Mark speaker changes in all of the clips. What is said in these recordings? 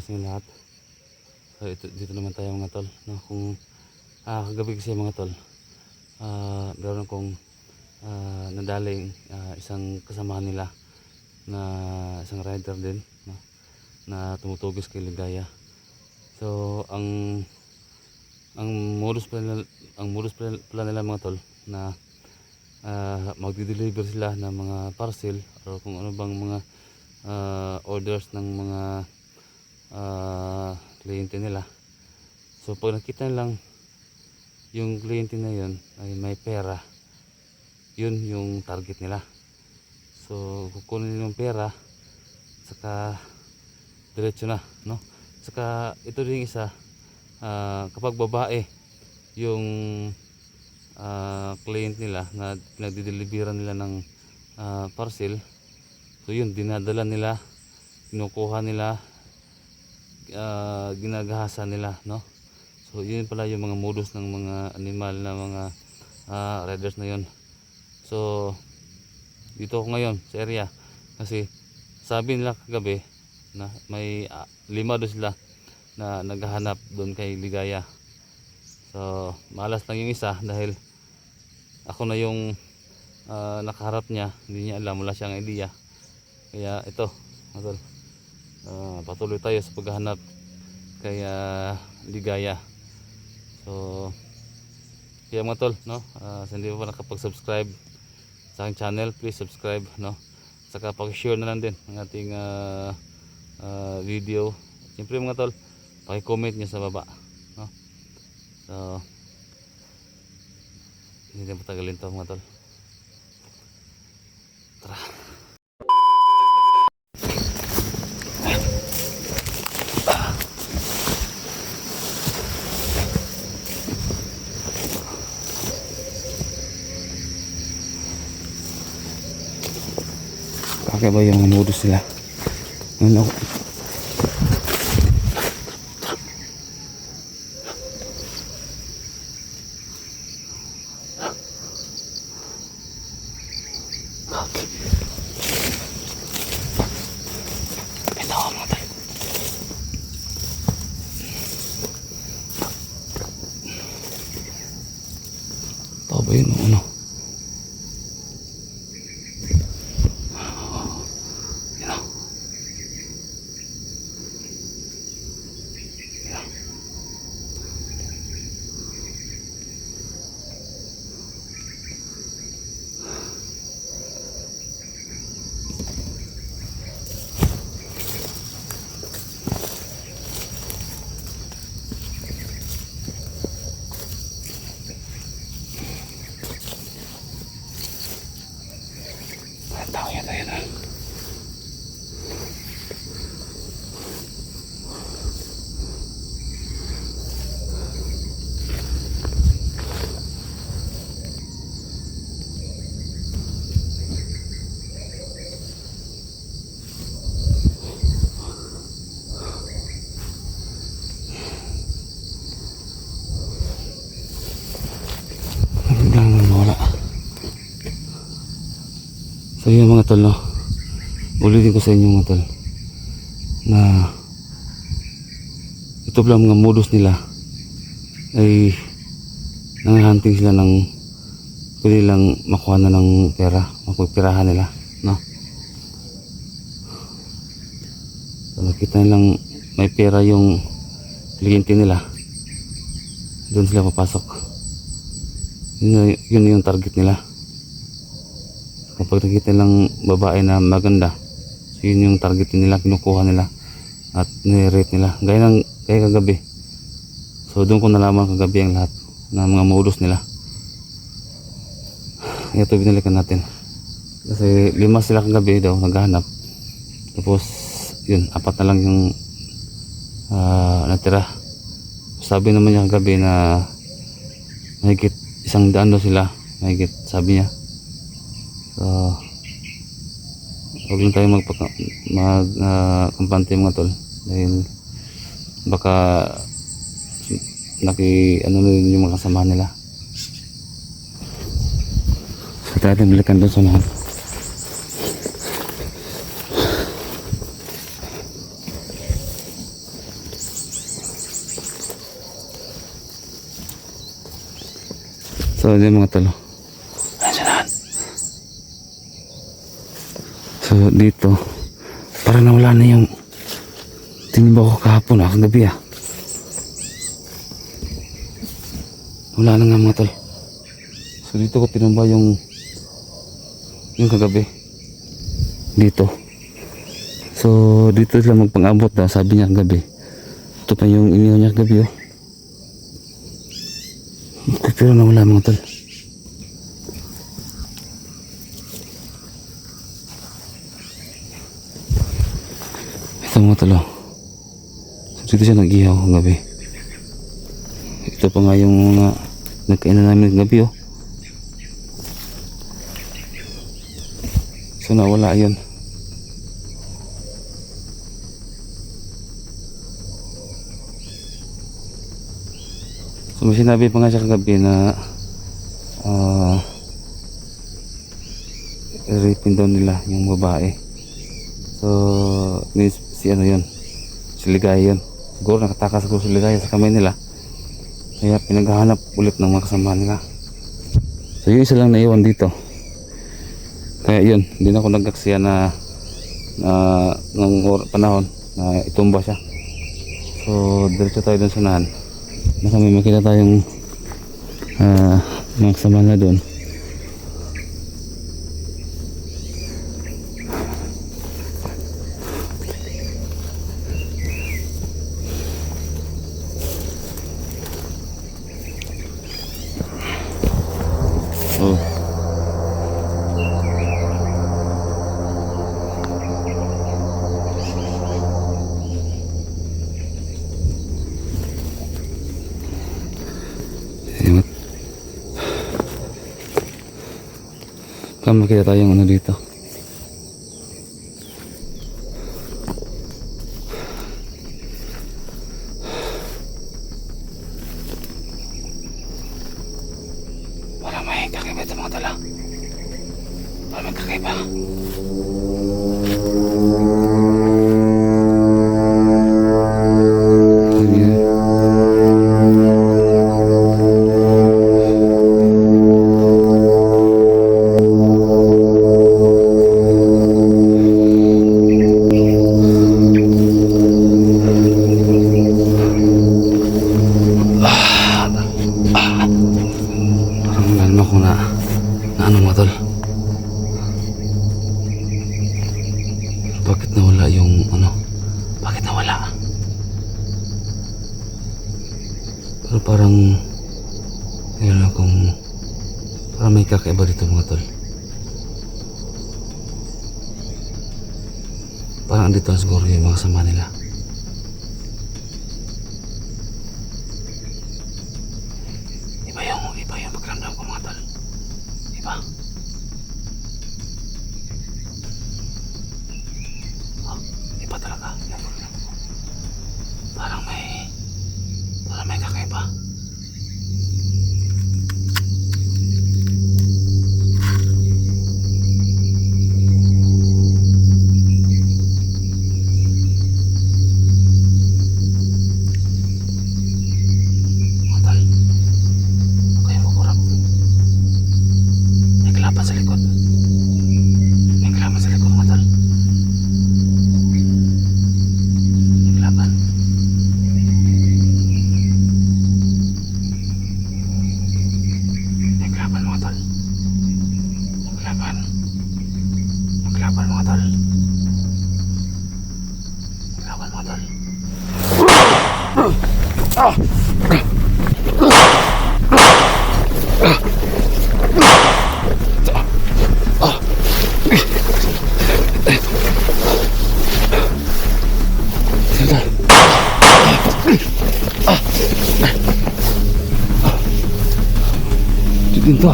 Speaker 1: sa inyo lahat. So dito naman tayo mga tol, no? Kung kagabi kasi mga tol, meron akong nadaling isang kasamahan nila na isang rider din, no? Na tumutugis kay Ligaya. So ang modus pala nila mga tol na magdi-deliver sila ng mga parcel o kung ano bang mga orders ng mga kliyente nila. So pag nakita nilang yung kliyente na yun ay may pera, yun yung target nila. So kukunin yung pera, saka diretso na, no? Saka ito din isa, kapag babae yung client nila na pinagdi-deliveran nila ng parcel, so yun dinadala nila, kinukuha nila, ginagahasan nila, no? So yun pala yung mga modus ng mga animal na mga riders na yun. So dito ako ngayon sa area kasi sabi nila kagabi na may 5 doon sila na naghahanap doon kay Ligaya. So malas lang yung isa dahil ako na yung nakaharap niya, hindi niya alam, wala siyang idea. Kaya ito mga tol, patuloy tayo sa paghahanap kay Ligaya. So kaya mga tol, no, sa hindi pa nakapag-subscribe sa aking channel, please subscribe, no? Saka pag-share na lang din ang ating video. Siyempre mga tol, paki-comment nyo sa baba, no? So hindi na patagalin to mga tol. Tara. Kaya ba yung modus nila? Ano? Okay. Ito ako mga tayo. Ito ba yun? Ano? Ayan na. So yun mga tol, no? Ulitin ko sa inyo mga tol na ito pala mga modus nila ay nanghahunting sila ng pwede lang makuha na ng pera, mapagpirahan nila, no? So nakita nilang may pera yung kliyente nila, doon sila papasok. Yun yung target nila. Kapag nakita lang babae na maganda, so yun yung target nila, kinukuha nila at nire-rate nila. Gaya kagabi. So doon ko nalaman kagabi ang lahat ng mga modus nila. Ito binalikan natin. Kasi 5 sila kagabi daw naghahanap. Tapos yun, 4 na lang yung natira. Sabi naman niya kagabi na mahigit 100 daw sila. Mahigit sabi niya. So huwag lang tayo magkampante mga tol dahil baka ano yung mga kasama nila. So tayo balikan doon sa unahan. So, yun mga talo. Ayan. So, dito, para nawala na yung tinimba ko kahapon kagabi wala na nga mga tol. So, dito ko tinumba yung kagabi. Dito. So, dito sila magpang-abot daw, sabi niya kagabi. Ito pa yung inihaw niya kagabi pero nawala mga tol. Ito mga tol. So, dito siya nag-ihaw kagabi. Ito pa nga yung mga nagkainan namin kagabi So, nawala yun. So, may sinabi pa nga siya kagabi na i-rapin daw nila yung babae. So, si ano yun, si Ligaya yun. Siguro nakatakas siguro si Ligaya sa kamay nila. Kaya pinaghahanap ulit ng mga kasama nila. So, yung isa lang naiwan dito. Kaya yun, hindi na ako nag-aksaya na ng panahon na itumba siya. So, diretso tayo dun sa unahan. Baka may makita tayong mga kasama na doon. Oh. Kaya makita tayong ano dito. Para may kakaiba ito mga tala. Para may kakaiba. Bakit nawala yung ano? Bakit nawala? Pero parang yun kung parang may kakaiba dito mga tol. Parang andito siguro yung mga sama nila. Iba yung pagramdam ko mga tol. Iba. Iba talaga. Parang may kakaiba. Sa likod. May kalaban sa likod mga tol. May kalaban. May kalaban mga tol. May kalaban. May kalaban mga tol. May kalaban mga tol. Dito.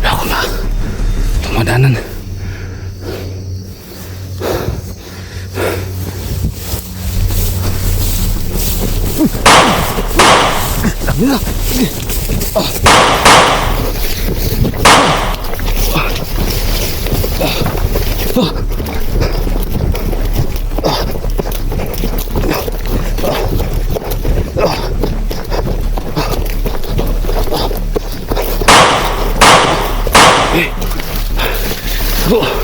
Speaker 1: Wala ko na. Tumadanan. Dami na. Oh.